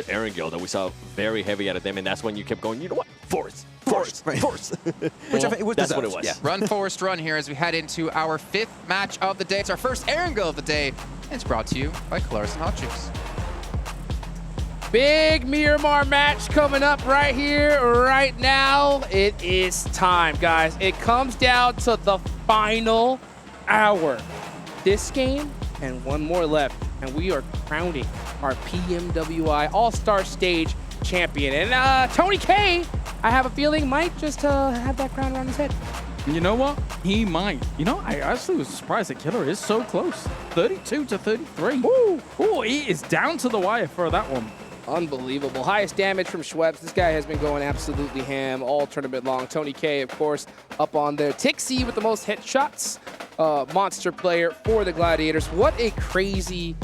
Erangel that we saw very heavy out of them, and that's when you kept going, you know what? Force. Right. Which I think it was That's what it deserved. was. Yeah. Run, Forest, run here as we head into our 5th match of the day. It's our first Erangel of the day, and it's brought to you by Claris and Hot Juice. Big Miramar match coming up right here, right now. It is time, guys. It comes down to the final hour. This game and one more left, and we are crowning our PMWI All-Star Stage champion. And Tony K, I have a feeling, might just have that crown around his head. You know what? He might. You know, I actually was surprised that Killer is so close. 32 to 33. Ooh, he is down to the wire for that one. Unbelievable. Highest damage from Schweppes. This guy has been going absolutely ham all tournament long. Tony K, of course, up on there. Tixie with the most headshots. Monster player for the Gladiators. What a crazy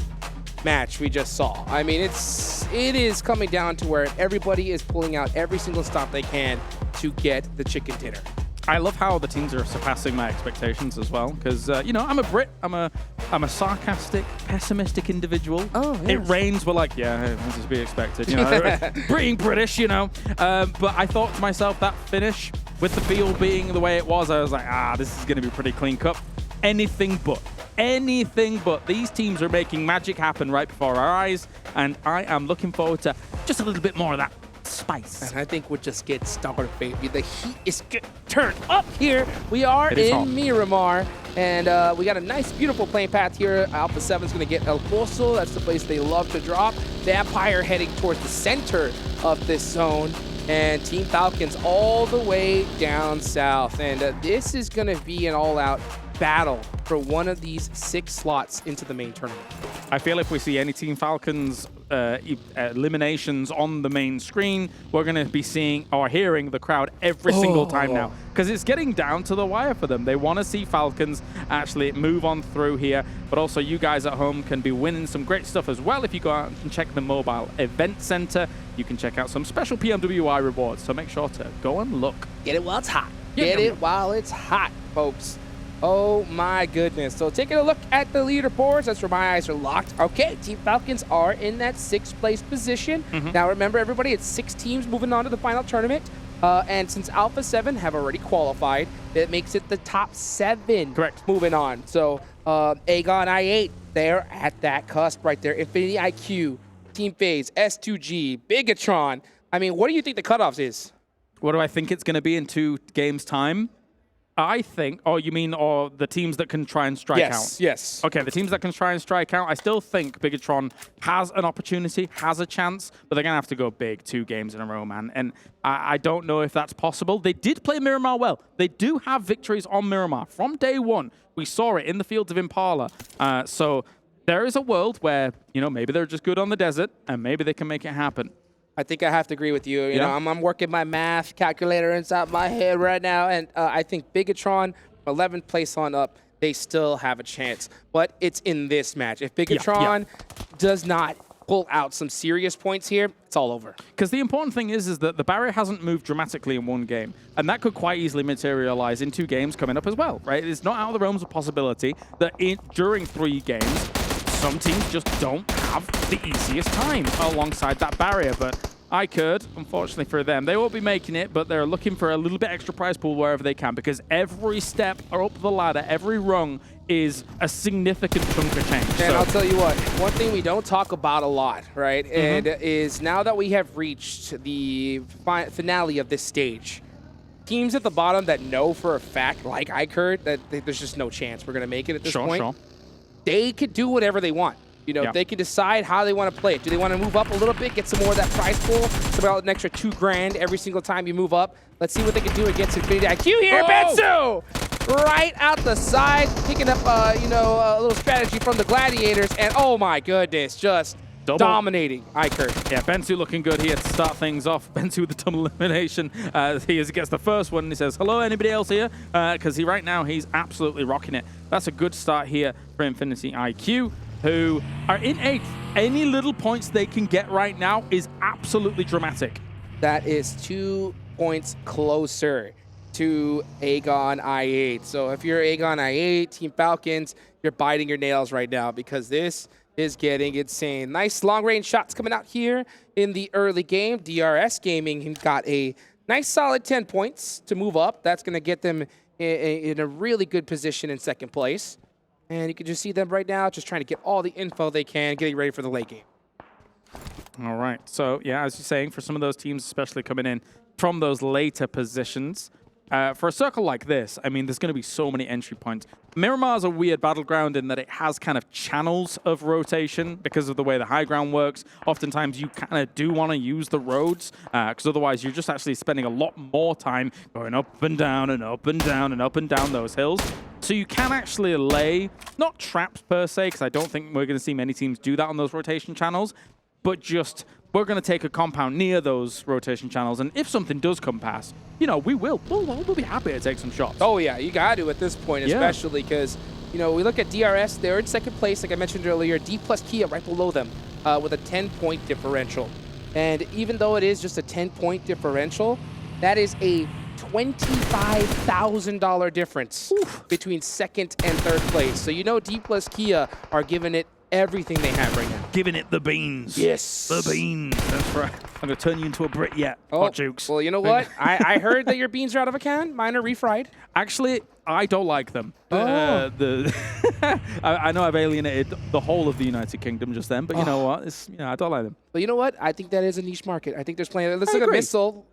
match we just saw. I mean, it is coming down to where everybody is pulling out every single stop they can to get the chicken dinner. I love how the teams are surpassing my expectations as well, because you know, I'm a Brit. I'm a sarcastic, pessimistic individual. Oh, yes. It rains, we're like, yeah, this is to be expected. You know, being British, you know. But I thought to myself, that finish with the field being the way it was, I was like, this is going to be pretty clean cut. Anything but. These teams are making magic happen right before our eyes, and I am looking forward to just a little bit more of that spice. And I think we'll just get started, baby. The heat is turned up here. We are in Miramar, and we got a nice, beautiful playing path here. Alpha 7 is going to get El Pozo. That's the place they love to drop. Vampire heading towards the center of this zone, and Team Falcons all the way down south. And this is going to be an all-out battle for one of these 6 slots into the main tournament. I feel if we see any Team Falcons eliminations on the main screen, we're going to be seeing or hearing the crowd every single time now, because it's getting down to the wire for them. They want to see Falcons actually move on through here, but also you guys at home can be winning some great stuff as well. If you go out and check the mobile event center, you can check out some special PMWI rewards, so make sure to go and look. Get it while it's hot. Get it while it's hot, folks. Oh my goodness. So taking a look at the leaderboards, that's where my eyes are locked. Okay, Team Falcons are in that 6th place position. Now remember, everybody, it's 6 teams moving on to the final tournament. And since Alpha 7 have already qualified, it makes it the top 7 moving on. So Aegon I8, they're at that cusp right there. Infinity IQ, Team FaZe, S2G, Bigatron. I mean, what do you think the cutoffs is? What do I think it's going to be in 2 games' time? I think, you mean the teams that can try and strike out? Yes. Okay, the teams that can try and strike out, I still think Bigatron has an opportunity, has a chance, but they're going to have to go big 2 games in a row, man. And I don't know if that's possible. They did play Miramar well. They do have victories on Miramar. From day one, we saw it in the fields of Impala. So there is a world where, you know, maybe they're just good on the desert, and maybe they can make it happen. I think I have to agree with you. You know, I'm working my math calculator inside my head right now, and I think Bigatron, 11th place on up, they still have a chance. But it's in this match. If Bigatron does not pull out some serious points here, it's all over. Because the important thing is that the barrier hasn't moved dramatically in 1 game, and that could quite easily materialize in 2 games coming up as well, right? It's not out of the realms of possibility that during 3 games, some teams just don't have the easiest time alongside that barrier, but I could, unfortunately for them. They won't be making it, but they're looking for a little bit extra prize pool wherever they can, because every step up the ladder, every rung is a significant chunk of change. And I'll tell you what, one thing we don't talk about a lot, right, and is now that we have reached the finale of this stage, teams at the bottom that know for a fact, like ICURT, that there's just no chance we're going to make it at this point. They could do whatever they want. You know, they can decide how they want to play it. Do they want to move up a little bit, get some more of that prize pool? It's about an extra $2 grand every single time you move up. Let's see what they can do against Infinity IQ here. Bensu! Right out the side, picking up, you know, a little strategy from the Gladiators. And oh my goodness, just dominating ICURT. Yeah, Bensu looking good here to start things off. Bensu with the double elimination. He gets the first one and he says, hello, anybody else here? Because right now, he's absolutely rocking it. That's a good start here for Infinity IQ, who are in 8th. Any little points they can get right now is absolutely dramatic. That is 2 points closer to Aegon I8. So if you're Aegon I8, Team Falcons, you're biting your nails right now, because this is getting insane. Nice long-range shots coming out here in the early game. DRS Gaming got a nice solid 10 points to move up. That's going to get them in a really good position in second place. And you can just see them right now just trying to get all the info they can, getting ready for the late game. All right. So, yeah, as you're saying, for some of those teams, especially coming in from those later positions, for a circle like this, I mean, there's going to be so many entry points. Miramar's a weird battleground in that it has kind of channels of rotation because of the way the high ground works. Oftentimes, you kind of do want to use the roads because otherwise you're just actually spending a lot more time going up and down and up and down and up and down those hills. So you can actually lay, not traps per se, because I don't think we're going to see many teams do that on those rotation channels, but just we're going to take a compound near those rotation channels, and if something does come past, you know, we'll be happy to take some shots. Oh, yeah, you got to at this point, especially because, you know, we look at DRS, they're in second place, like I mentioned earlier, D plus Kia right below them with a 10-point differential. And even though it is just a 10-point differential, that is a $25,000 difference between second and third place. So you know D plus Kia are giving it everything they have right now. Giving it the beans. Yes. The beans. That's right. I'm going to turn you into a Brit yet, Hot Jukes. Well, you know what? I heard that your beans are out of a can. Mine are refried. Actually, I don't like them. Oh. I know I've alienated the whole of the United Kingdom just then, but you know what? I don't like them. But you know what? I think that is a niche market. I think there's plenty. Let's look at Missile.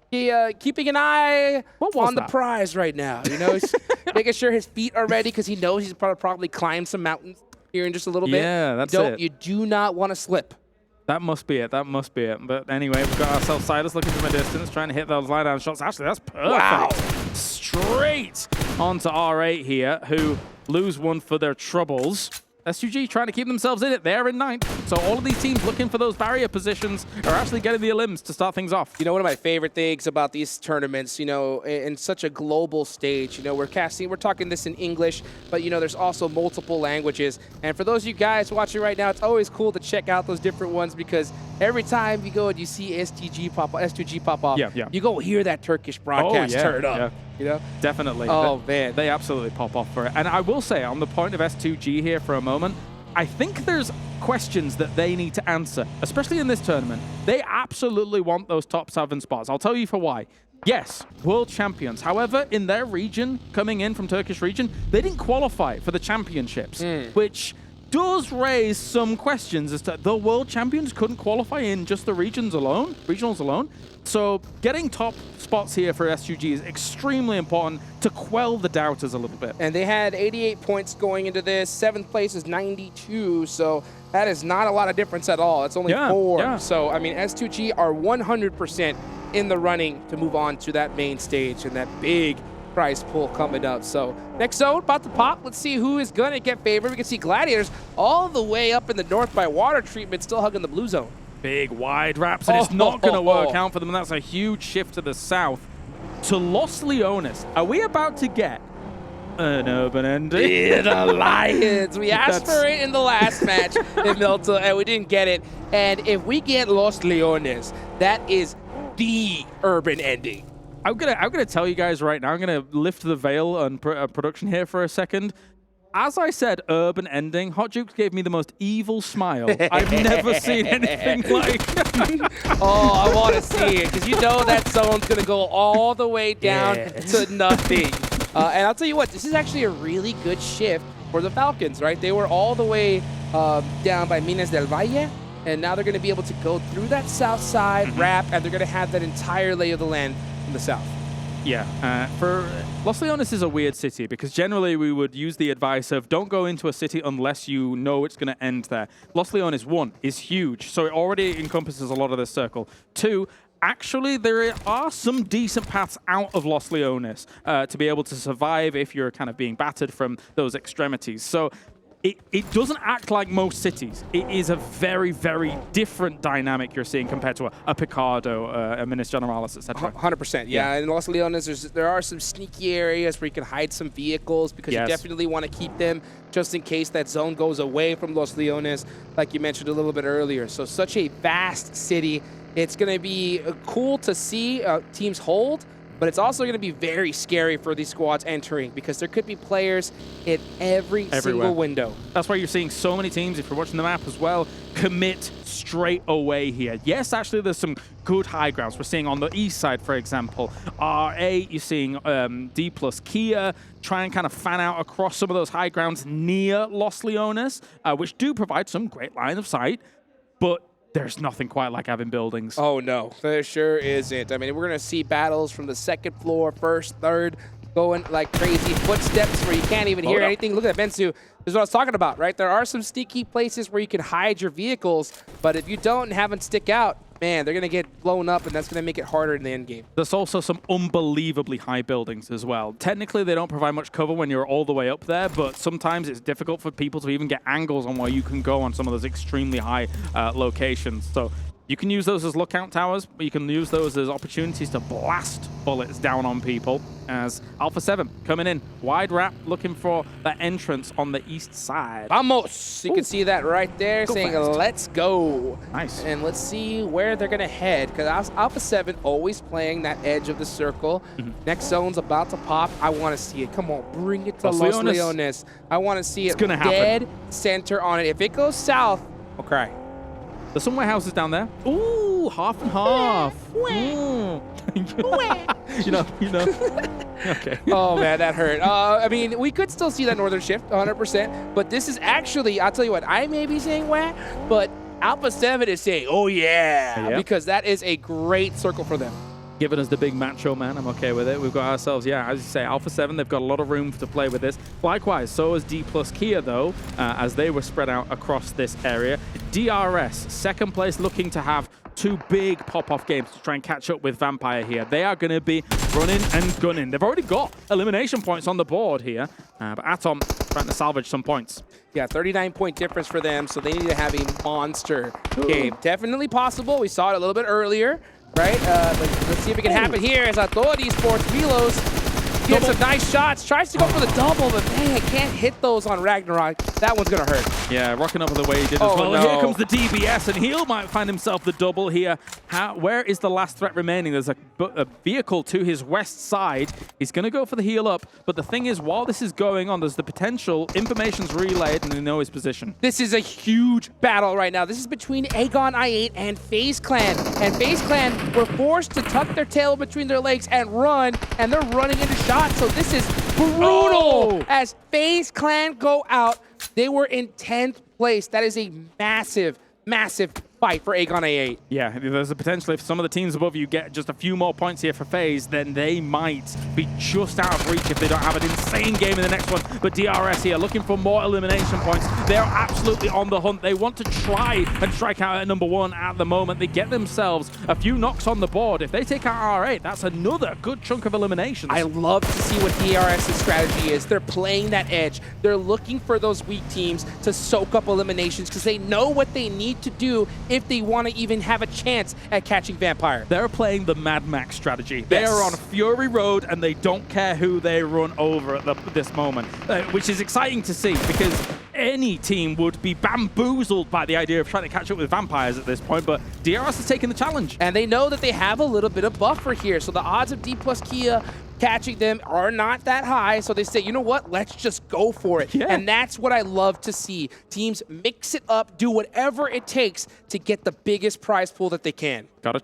Keeping an eye on the prize right now. You know, he's making sure his feet are ready because he knows he's probably climbed some mountains here in just a little bit. Yeah, that's it. You do not want to slip. That must be it. That must be it. But anyway, we've got ourselves Silas looking from a distance, trying to hit those lie-down shots. Actually, that's perfect. Wow. Straight onto R8 here, who lose one for their troubles. SUG trying to keep themselves in it. They're in ninth. So all of these teams looking for those barrier positions are actually getting the elims to start things off. You know, one of my favorite things about these tournaments, you know, in such a global stage, you know, we're talking this in English, but, you know, there's also multiple languages. And for those of you guys watching right now, it's always cool to check out those different ones because every time you go and you see S2G pop off, you go hear that Turkish broadcast turn up. Yeah. You know? Definitely. Oh, man. They absolutely pop off for it. And I will say, on the point of S2G here for a moment, I think there's questions that they need to answer, especially in this tournament. They absolutely want those top 7 spots. I'll tell you for why. Yes, world champions. However, in their region, coming in from Turkish region, they didn't qualify for the championships, which does raise some questions as to the world champions couldn't qualify in just the regionals alone. So getting top spots here for SUG is extremely important to quell the doubters a little bit. And they had 88 points going into this. 7th place is 92, so that is not a lot of difference at all. It's only 4. Yeah. So, I mean, S2G are 100% in the running to move on to that main stage and that big prize pool coming up. So next zone about to pop. Let's see who is going to get favored. We can see Gladiators all the way up in the north by water treatment, still hugging the blue zone. Big wide wraps, and it's not going to work out for them, and that's a huge shift to the south. To Los Leones, are we about to get an urban ending? In Alliance. We asked for it in the last match in Milton, and we didn't get it. And if we get Los Leones, that is the urban ending. I'm gonna tell you guys right now, I'm gonna lift the veil on production here for a second. As I said, urban ending, Hot Jukes gave me the most evil smile I've never seen anything like. Oh, I want to see it, because you know that zone's going to go all the way down to nothing. And I'll tell you what, this is actually a really good shift for the Falcons, right? They were all the way down by Minas del Valle, and now they're going to be able to go through that south side, wrap, and they're going to have that entire lay of the land in the south. Yeah, for Los Leones is a weird city because generally we would use the advice of don't go into a city unless you know it's going to end there. Los Leones, 1, is huge, so it already encompasses a lot of this circle. 2, actually there are some decent paths out of Los Leones to be able to survive if you're kind of being battered from those extremities. So it doesn't act like most cities. It is a very, very different dynamic you're seeing compared to a Picardo, a Minas Generalis, etc. 100%, yeah. In Los Leones, there are some sneaky areas where you can hide some vehicles because you definitely want to keep them just in case that zone goes away from Los Leones, like you mentioned a little bit earlier. So such a vast city. It's going to be cool to see teams hold, but it's also going to be very scary for these squads entering because there could be players in every single window. That's why you're seeing so many teams, if you're watching the map as well, commit straight away here. Yes, actually, there's some good high grounds. We're seeing on the east side, for example, R8, you're seeing D plus Kia try and kind of fan out across some of those high grounds near Los Leones, which do provide some great line of sight, but there's nothing quite like having buildings. Oh, no, there sure isn't. I mean, we're going to see battles from the second floor, first, third, going like crazy footsteps where you can't even hear anything. Look at that, Bensu. This is what I was talking about, right? There are some sneaky places where you can hide your vehicles, but if you don't and have them stick out, man, they're going to get blown up, and that's going to make it harder in the end game. There's also some unbelievably high buildings as well. Technically, they don't provide much cover when you're all the way up there, but sometimes it's difficult for people to even get angles on where you can go on some of those extremely high locations. So you can use those as lookout towers, but you can use those as opportunities to blast bullets down on people. As Alpha 7 coming in, wide wrap, looking for that entrance on the east side. Vamos! You can see that right there, saying, fast. let's go. Nice. And let's see where they're going to head, because Alpha 7 always playing that edge of the circle. Next zone's about to pop. I want to see it. Come on, bring it to Los Leones. I want to see it dead center on it. If it goes south, okay. There's some warehouses down there. Ooh, half and half. You know. Okay. Oh, man, that hurt. I mean, we could still see that northern shift 100%, but this is actually, I'll tell you what, I may be saying wah, but Alpha 7 is saying, oh, yeah, because that is a great circle for them. Giving us the big macho man, I'm okay with it. We've got ourselves, as you say, Alpha 7, they've got a lot of room to play with this. Likewise, so is D plus Kia, though, as they were spread out across this area. DRS, second place, looking to have two big pop-off games to try and catch up with Vampire here. They are going to be running and gunning. They've already got elimination points on the board here, but Atom trying to salvage some points. Yeah, 39-point difference for them, so they need to have a monster game. Definitely possible. We saw it a little bit earlier. Right? Let's see if it can happen here as I throw at Esports. Milos gets some nice shots. Tries to go for the double, but man, can't hit those on Ragnarok. That one's going to hurt. Yeah, rocking up the way he did as well. No. Here comes the DBS, and Heal might find himself the double here. Where is the last threat remaining? There's a vehicle to his west side. He's going to go for the heal up, but the thing is, while this is going on, there's the potential. Information's relayed, and they know his position. This is a huge battle right now. This is between Aegon I8 and FaZe Clan. And FaZe Clan were forced to tuck their tail between their legs and run, and they're running into shots. So this is brutal as FaZe Clan go out. They were in 10th place. That is a massive, massive fight for Aegon A8. Yeah, there's a potential if some of the teams above you get just a few more points here for FaZe, then they might be just out of reach if they don't have an insane game in the next one. But DRS here looking for more elimination points. They're absolutely on the hunt. They want to try and strike out at #1 at the moment. They get themselves a few knocks on the board. If they take out R8, that's another good chunk of eliminations. I love to see what DRS's strategy is. They're playing that edge. They're looking for those weak teams to soak up eliminations because they know what they need to do if they want to even have a chance at catching Vampire. They're playing the Mad Max strategy. They are on Fury Road, and they don't care who they run over at this moment, which is exciting to see because any team would be bamboozled by the idea of trying to catch up with Vampires at this point, but DRS is taking the challenge. And they know that they have a little bit of buffer here, so the odds of D plus Kia catching them are not that high, so they say, you know what, let's just go for it. And that's what I love to see. Teams mix it up, do whatever it takes to get the biggest prize pool that they can. Gotta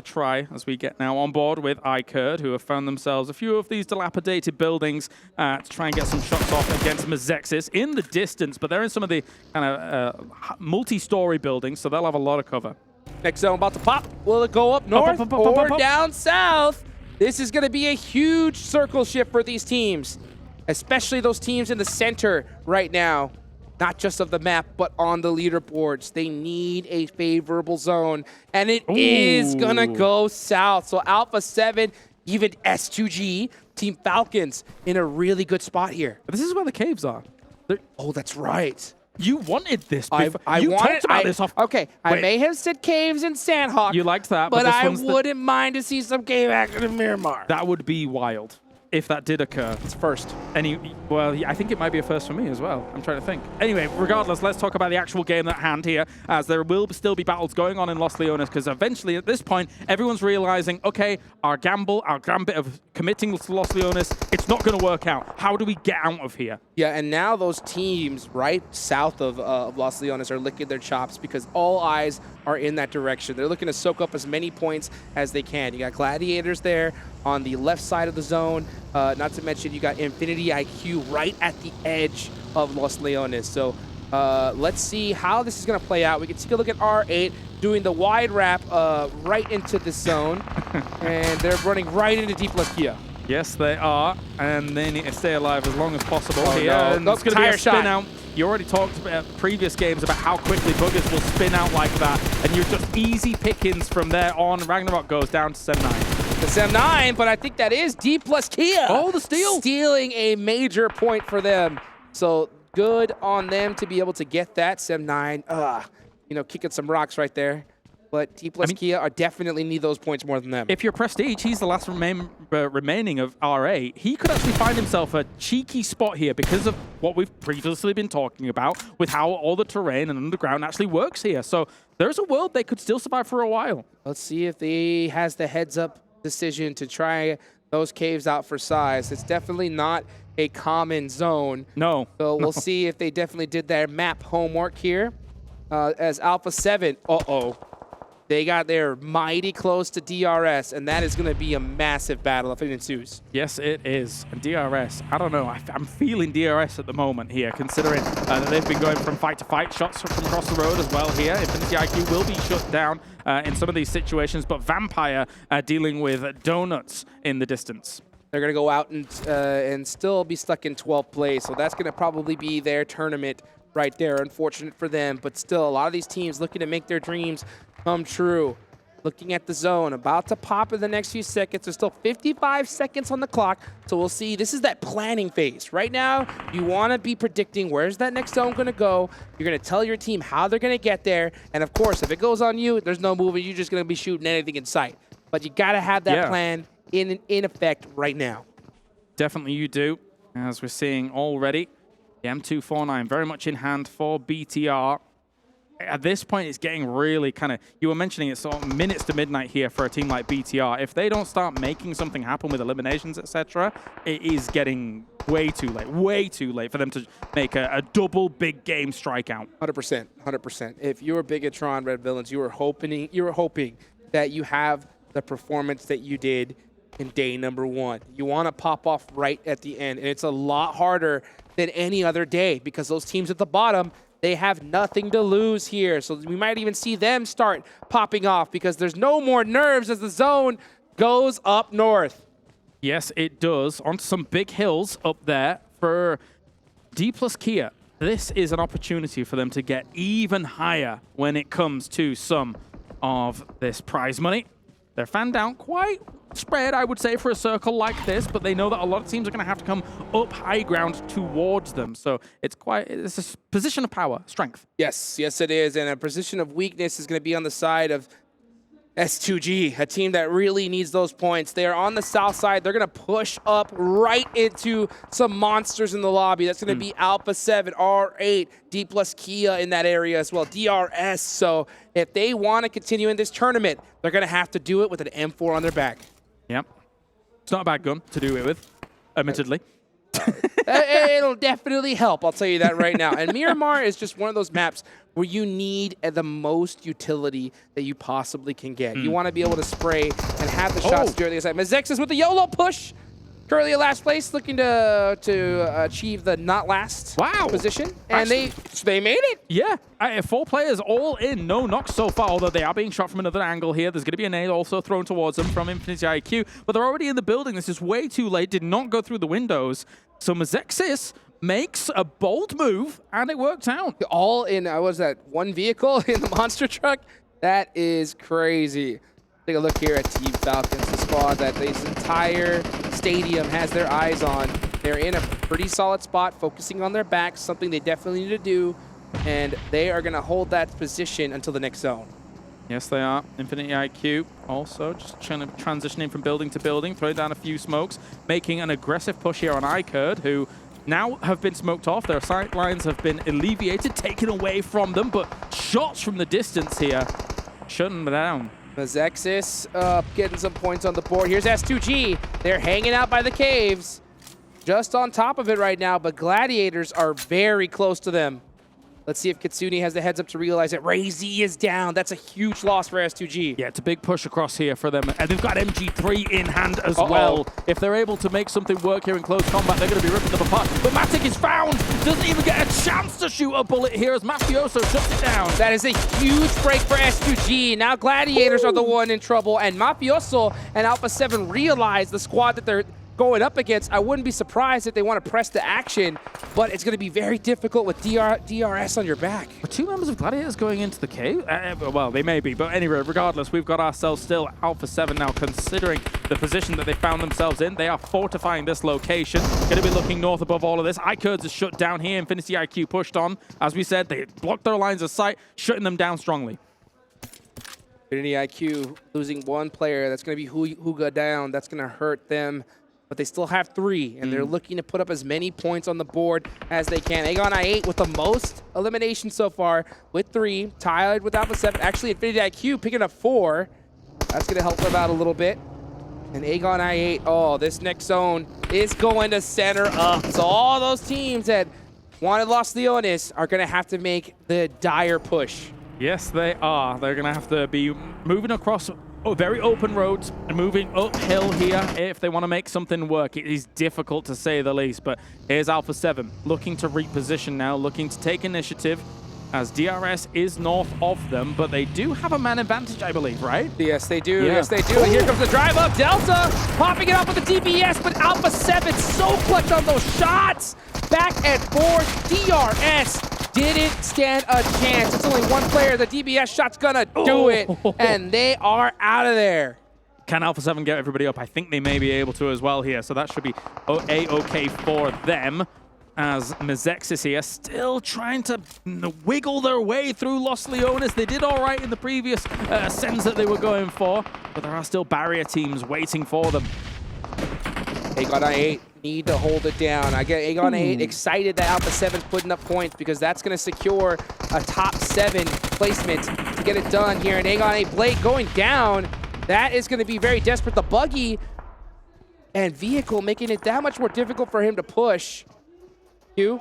try, as we get now on board with iCurd, who have found themselves a few of these dilapidated buildings to try and get some shots off against Mazexis in the distance, but they're in some of the kind of multi-story buildings, so they'll have a lot of cover. Next zone about to pop. Will it go up north or down south? This is going to be a huge circle shift for these teams, especially those teams in the center right now. Not just of the map, but on the leaderboards. They need a favorable zone, and it is going to go south. So Alpha 7, even S2G, Team Falcons in a really good spot here. But this is where the caves are. Oh, that's right. You wanted this before. You talked about this off. Okay, I may have said caves in Sandhawk. You liked that, but this I one's wouldn't mind to see some cave action in Miramar. That would be wild. if that did occur. It's first. Well, yeah, I think it might be a first for me as well. I'm trying to think. Anyway, regardless, let's talk about the actual game at hand here, as there will still be battles going on in Los Leones, because eventually at this point, everyone's realizing, okay, our gambit of committing to Los Leones, it's not going to work out. How do we get out of here? Yeah, and now those teams right south of Los Leones are licking their chops because all eyes are in that direction. They're looking to soak up as many points as they can. You got Gladiators there on the left side of the zone. Not to mention you got Infinity IQ right at the edge of Los Leones. So let's see how this is going to play out. We can take a look at R8 doing the wide wrap right into the zone. And they're running right into Deep Plus Kia. Yes, they are, and they need to stay alive as long as possible here. No. And it's going to be a spin out. You already talked about previous games about how quickly buggers will spin out like that, and you're just easy pickings from there on. Ragnarok goes down to Sem9. The Sem9, but I think that is D plus Kia. Oh, the steal. Stealing a major point for them. So good on them to be able to get that. Sem9, kicking some rocks right there. But D plus Kia are definitely need those points more than them. If you're Prestige, he's the last remaining of RA. He could actually find himself a cheeky spot here because of what we've previously been talking about with how all the terrain and underground actually works here. So there's a world they could still survive for a while. Let's see if he has the heads-up decision to try those caves out for size. It's definitely not a common zone. No. So we'll see if they definitely did their map homework here. As Alpha 7, they got there mighty close to DRS, and that is going to be a massive battle if it ensues. Yes, it is. And DRS, I don't know. I'm feeling DRS at the moment here, considering that they've been going from fight to fight, shots from across the road as well here. Infinity IQ will be shut down in some of these situations, but Vampire dealing with donuts in the distance. They're going to go out and still be stuck in 12th place, so that's going to probably be their tournament right there. Unfortunate for them, but still a lot of these teams looking to make their dreams come true. Looking at the zone, about to pop in the next few seconds. There's still 55 seconds on the clock, so we'll see. This is that planning phase. Right now, you want to be predicting where's that next zone going to go. You're going to tell your team how they're going to get there, and of course, if it goes on you, there's no moving. You're just going to be shooting anything in sight. But you got to have that plan in effect right now. Definitely you do, as we're seeing already. The M249 very much in hand for BTR. At this point, it's getting really kind of, you were mentioning it's sort of minutes to midnight here for a team like BTR. If they don't start making something happen with eliminations, etc., it is getting way too late for them to make a double big game strikeout. 100%, 100%. If you were Bigatron Red Villains, you were hoping that you have the performance that you did in day number 1. You want to pop off right at the end, and it's a lot harder than any other day because those teams at the bottom, they have nothing to lose here. So we might even see them start popping off because there's no more nerves as the zone goes up north. Yes, it does. Onto some big hills up there for D plus Kia. This is an opportunity for them to get even higher when it comes to some of this prize money. They're fanned out quite spread, I would say, for a circle like this, but they know that a lot of teams are going to have to come up high ground towards them. So it's a position of power, strength. Yes, it is. And a position of weakness is going to be on the side of S2G, a team that really needs those points. They are on the south side. They're going to push up right into some monsters in the lobby. That's going to be Alpha 7, R8, D plus Kia in that area as well, DRS. So if they want to continue in this tournament, they're going to have to do it with an M4 on their back. Yep. It's not a bad gun to do it with, admittedly. It'll definitely help, I'll tell you that right now. And Miramar is just one of those maps where you need the most utility that you possibly can get. You want to be able to spray and have the shots during the side. Mazexis with the YOLO push. Currently at last place, looking to achieve the not last position. And they made it. Yeah, 4 players all in, no knocks so far, although they are being shot from another angle here. There's going to be a nade also thrown towards them from Infinity IQ, but they're already in the building. This is way too late, did not go through the windows. So Mazexis makes a bold move, and it worked out. All in, was that one vehicle in the monster truck? That is crazy. Take a look here at Team Falcons, the squad that this entire stadium has their eyes on. They're in a pretty solid spot, focusing on their backs, something they definitely need to do, and they are going to hold that position until the next zone. Yes, they are. Infinity IQ also just trying to transition in from building to building, throwing down a few smokes, making an aggressive push here on iCurd, who now have been smoked off. Their sight lines have been alleviated, taken away from them, but shots from the distance here, shutting them down. Mazexis getting some points on the board. Here's S2G. They're hanging out by the caves. Just on top of it right now, but Gladiators are very close to them. Let's see if Kitsune has the heads up to realize that Ray-Z is down. That's a huge loss for S2G. Yeah, it's a big push across here for them. And they've got MG3 in hand as well. If they're able to make something work here in close combat, they're going to be ripping them apart. But Matic is found. Doesn't even get a chance to shoot a bullet here as Mafioso shuts it down. That is a huge break for S2G. Now Gladiators are the one in trouble. And Mafioso and Alpha 7 realize the squad that they're going up against. I wouldn't be surprised if they want to press the action, but it's going to be very difficult with DRS on your back. Are 2 members of Gladiators going into the cave? Well, they may be, but anyway, regardless, we've got ourselves still Alpha 7 now, considering the position that they found themselves in. They are fortifying this location. Going to be looking north above all of this. iCurds is shut down here. Infinity IQ pushed on. As we said, they blocked their lines of sight, shutting them down strongly. Infinity IQ losing one player. That's going to be Huga down. That's going to hurt them. But they still have 3, and they're looking to put up as many points on the board as they can. Aegon I8 with the most eliminations so far with 3, tied with Alpha 7. Actually, Infinity IQ picking up 4. That's going to help them out a little bit. And Aegon I8, oh, this next zone is going to center up. So all those teams that wanted Los Leones are going to have to make the dire push. Yes, they are. They're going to have to be moving across very open roads and moving uphill here if they want to make something work. It is difficult to say the least, but here's Alpha 7 looking to reposition now, looking to take initiative as DRS is north of them, but they do have a man advantage, I believe, right? Yes, they do. Yeah. Yes, they do. And here comes the drive up. Delta popping it up with the DBS, but Alpha 7 so clutch on those shots. Back and forth. DRS didn't stand a chance. It's only one player. The DBS shot's gonna do it, and they are out of there. Can Alpha 7 get everybody up? I think they may be able to as well here, so that should be A-OK for them. As Mazexis here still trying to wiggle their way through Los Leones. They did all right in the previous sends that they were going for, but there are still barrier teams waiting for them. Aegon I8 need to hold it down. I get Aegon I8 excited that Alpha 7's putting up points because that's going to secure a top 7 placement to get it done here. And Aegon I8 Blade going down. That is going to be very desperate. The buggy and vehicle making it that much more difficult for him to push. Q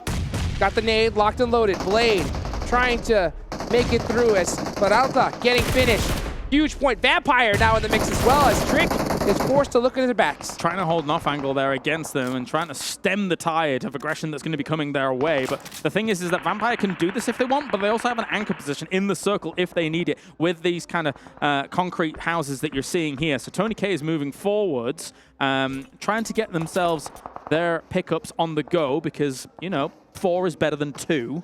got the nade locked and loaded. Blade trying to make it through as Peralta getting finished. Huge point. Vampire now in the mix as well as Trick is forced to look at their backs. Trying to hold an off angle there against them and trying to stem the tide of aggression that's going to be coming their way. But the thing is that Vampire can do this if they want, but they also have an anchor position in the circle if they need it with these kind of concrete houses that you're seeing here. So Tony K is moving forwards, trying to get themselves their pickups on the go because, you know, 4 is better than 2.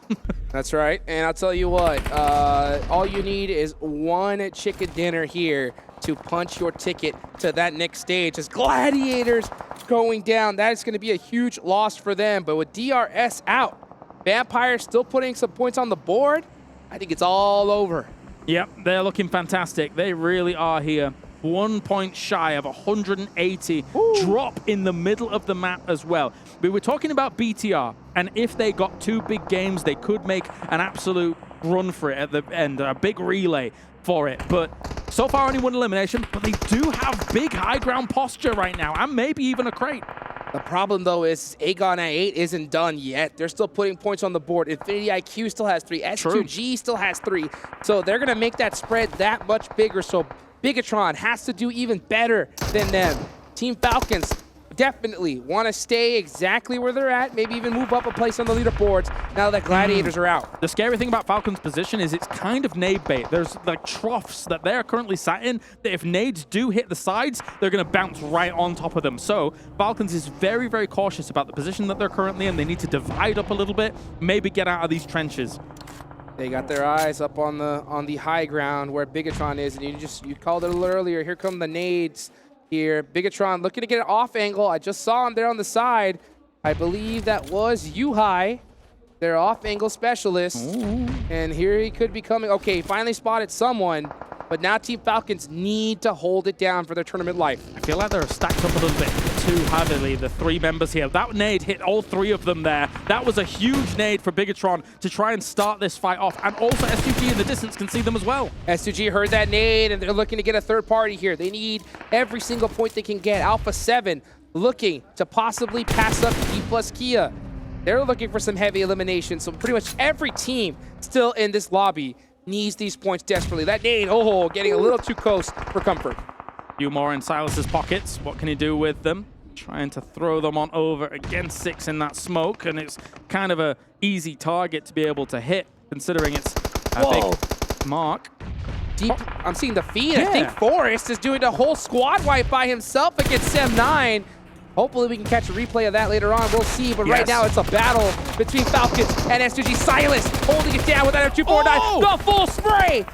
That's right. And I'll tell you what, all you need is one chicken dinner here to punch your ticket to that next stage. As Gladiators going down, that is going to be a huge loss for them. But with DRS out, Vampire still putting some points on the board, I think it's all over. Yep, they're looking fantastic. They really are here. 1 point shy of 180. Ooh. Drop in the middle of the map as well. We were talking about BTR, and if they got 2 big games, they could make an absolute run for it at the end, a big relay for it. But so far, only 1 elimination, but they do have big high ground posture right now, and maybe even a crate. The problem, though, is Aegon I8 isn't done yet. They're still putting points on the board. Infinity IQ still has 3. S2G still has 3. So they're going to make that spread that much bigger. So Bigatron has to do even better than them. Team Falcons definitely want to stay exactly where they're at, maybe even move up a place on the leaderboards now that Gladiators are out. The scary thing about Falcons' position is it's kind of nade bait. There's like troughs that they're currently sat in that if nades do hit the sides, they're going to bounce right on top of them. So Falcons is very, very cautious about the position that they're currently in. They need to divide up a little bit, maybe get out of these trenches. They got their eyes up on the high ground where Bigatron is, and you called it a little earlier. Here come the nades here. Bigatron looking to get an off angle. I just saw him there on the side. I believe that was Yuhai, their off angle specialist. Ooh. And here he could be coming. Okay, finally spotted someone. but now Team Falcons need to hold it down for their tournament life. I feel like they're stacked up a little bit too heavily, the 3 members here. That nade hit all 3 of them there. That was a huge nade for Bigatron to try and start this fight off. And also S2G in the distance can see them as well. S2G heard that nade, and they're looking to get a third party here. They need every single point they can get. Alpha 7 looking to possibly pass up D plus Kia. They're looking for some heavy elimination, so pretty much every team still in this lobby needs these points desperately. That nade, oh, getting a little too close for comfort. Few more in Silas's pockets. What can he do with them? Trying to throw them on over against 6 in that smoke, and it's kind of a easy target to be able to hit, considering it's a big mark. Deep, I'm seeing the feed. Yeah. I think Forrest is doing the whole squad wipe by himself against Sem9. Hopefully we can catch a replay of that later on. We'll see. But right now it's a battle between Falcons and S2G. Silas holding it down with that M249. The full spray!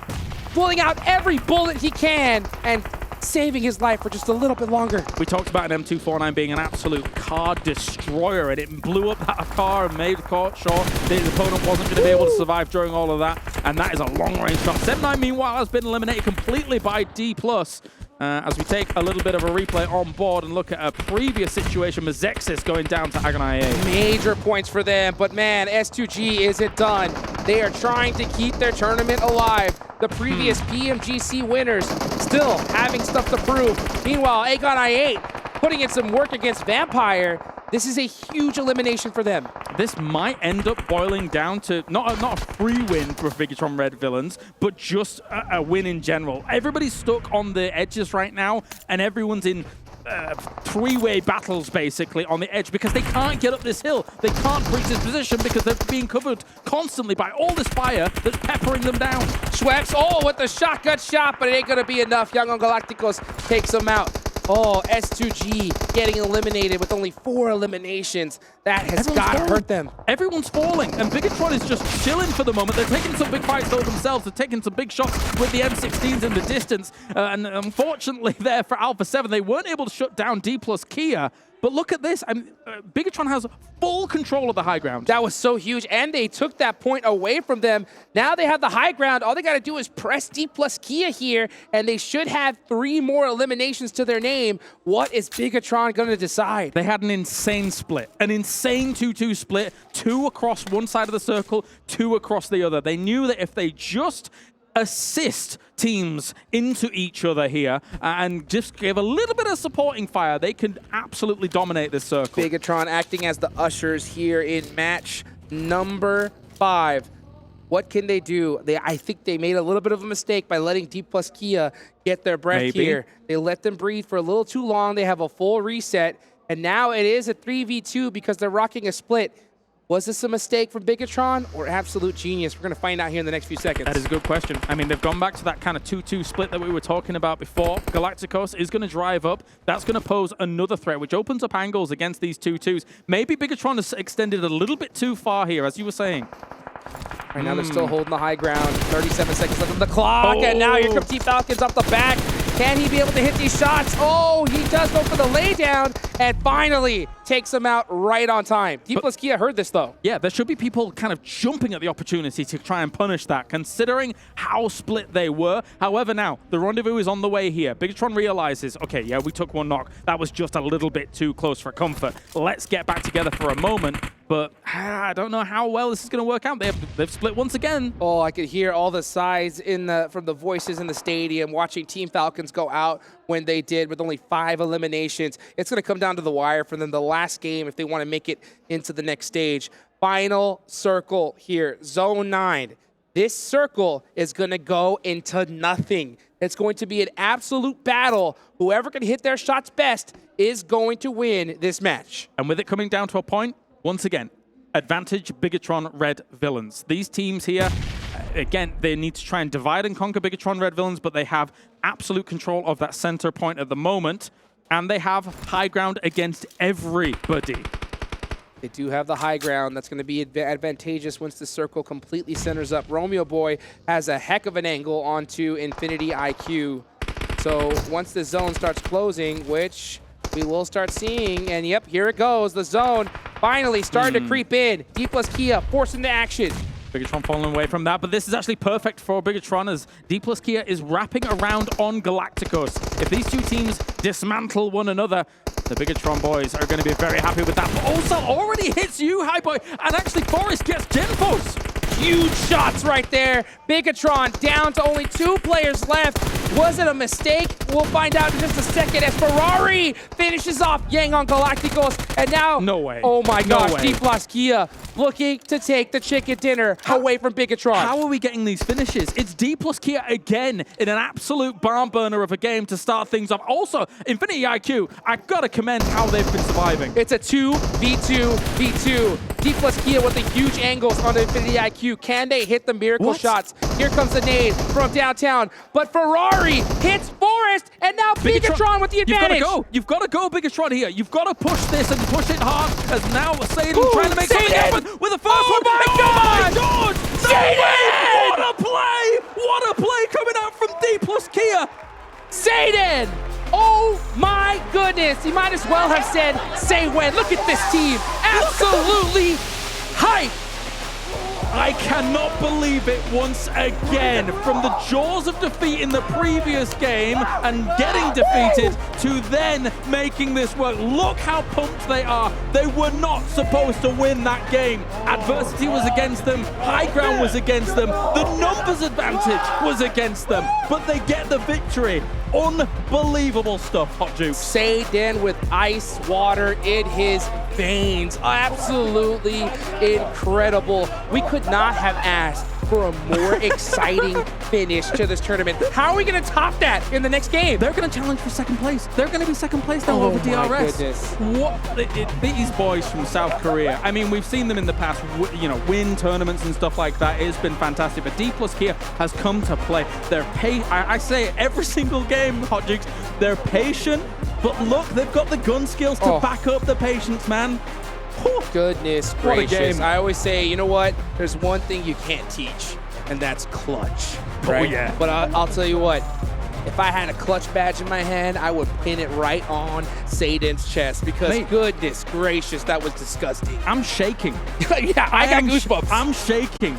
Pulling out every bullet he can and saving his life for just a little bit longer. We talked about an M249 being an absolute car destroyer, and it blew up that car and made sure the opponent wasn't going to be able to survive during all of that. And that is a long-range shot. Sem9, meanwhile, has been eliminated completely by D+. As we take a little bit of a replay on board and look at a previous situation with Zexis going down to Agon.ia. Major points for them, but man, S2G isn't done. They are trying to keep their tournament alive. The previous PMGC winners still having stuff to prove. Meanwhile, Agon.ia putting in some work against Vampire. This is a huge elimination for them. This might end up boiling down to not a free win for Bigatron Red Villains, but just a win in general. Everybody's stuck on the edges right now, and everyone's in 3-way battles, basically, on the edge because they can't get up this hill. They can't breach this position because they're being covered constantly by all this fire that's peppering them down. Schweppes, with the shotgun shot, but it ain't going to be enough. Young on Galacticos takes them out. S2G getting eliminated with only 4 eliminations. That has got to hurt them. Everyone's falling, and Bigatron is just chilling for the moment. They're taking some big fights though themselves. They're taking some big shots with the M16s in the distance. And unfortunately there for Alpha 7, they weren't able to shut down D plus Kia. But look at this. Bigatron has full control of the high ground. That was so huge, and they took that point away from them. Now they have the high ground. All they got to do is press D plus Kia here, and they should have 3 more eliminations to their name. What is Bigatron going to decide? They had an insane split, an insane 2-2 split, 2 across one side of the circle, 2 across the other. They knew that if they just assist teams into each other here and just give a little bit of supporting fire, they can absolutely dominate this circle. Bigatron acting as the ushers here in match number 5. What can they do? I think they made a little bit of a mistake by letting D plus Kia get their breath here. They let them breathe for a little too long. They have a full reset, and now it is a 3v2 because they're rocking a split. Was this a mistake from Bigatron or absolute genius? We're going to find out here in the next few seconds. That is a good question. I mean, they've gone back to that kind of 2-2 split that we were talking about before. Galacticos is going to drive up. That's going to pose another threat, which opens up angles against these 2-2s. Maybe Bigatron has extended a little bit too far here, as you were saying. Right now, they're still holding the high ground. 37 seconds left on the clock, and now here comes Team Falcons off the back. Can he be able to hit these shots? He does go for the laydown, and finally takes him out right on time. D plus Kia heard this, though. Yeah, there should be people kind of jumping at the opportunity to try and punish that, considering how split they were. However, now, the rendezvous is on the way here. Bigatron realizes, okay, yeah, we took 1 knock. That was just a little bit too close for comfort. Let's get back together for a moment. But I don't know how well this is going to work out. They've split once again. I could hear all the sighs from the voices in the stadium watching Team Falcons go out when they did with only 5 eliminations. It's going to come down to the wire for them, the last game, if they want to make it into the next stage. Final circle here, Zone 9. This circle is going to go into nothing. It's going to be an absolute battle. Whoever can hit their shots best is going to win this match. And with it coming down to a point, once again, advantage Bigatron Red Villains. These teams here, again, they need to try and divide and conquer Bigatron Red Villains, but they have absolute control of that center point at the moment, and they have high ground against everybody. They do have the high ground. That's going to be advantageous once the circle completely centers up. Romeo Boy has a heck of an angle onto Infinity IQ. So once the zone starts closing, which we will start seeing, and yep, here it goes. The zone finally starting to creep in. D plus Kia forced into action. Bigatron falling away from that, but this is actually perfect for Bigatron as D plus Kia is wrapping around on Galacticos. If these two teams dismantle one another, the Bigatron boys are going to be very happy with that. But also already hits you, High Boy, and actually Forrest gets Genfos. Huge shots right there. Bigatron down to only 2 players left. Was it a mistake? We'll find out in just a second as Ferrari finishes off Yang on Galacticos. And now, No way. Oh my No gosh, way. D plus Kia looking to take the chicken dinner away from Bigatron. How are we getting these finishes? It's D plus Kia again in an absolute barn burner of a game to start things off. Also, Infinity IQ, I've got to commend how they've been surviving. It's a 2v2v2. D plus Kia with the huge angles on the Infinity IQ. Can they hit the miracle shots? Here comes the nade from downtown. But Ferrari hits Forrest, and now Bigatron with the advantage. You've got to go, Bigatron here. You've got to push this and push it hard. As now Saden trying to make something happen with the first one. My God! Oh my God! Saden! What a play! What a play coming out from D plus Kia. Saden! Oh my goodness! He might as well have said, say when. Look at this team. Absolutely hype. I cannot believe it once again. From the jaws of defeat in the previous game and getting defeated to then making this work. Look how pumped they are. They were not supposed to win that game. Adversity was against them. High ground was against them. The numbers advantage was against them. But they get the victory. Unbelievable stuff, Hot Juice. Saden with ice water in his veins. Absolutely incredible. We could not have asked for a more exciting finish to this tournament. How are we going to top that in the next game? They're going to challenge for second place. They're going to be second place now over my DRS. goodness. What? These boys from South Korea, I mean, we've seen them in the past, win tournaments and stuff like that. It's been fantastic. But D plus Kia has come to play. They're I say it every single game, Hot Jukes. They're patient, but look, they've got the gun skills to back up the patience, man. Goodness What a gracious. game. I always say, you know what? There's one thing you can't teach, and that's clutch. Right? yeah. But I'll tell you what. If I had a clutch badge in my hand, I would pin it right on Saden's chest because Mate. goodness gracious, that was disgusting. I'm shaking. Yeah, I got goosebumps. I'm shaking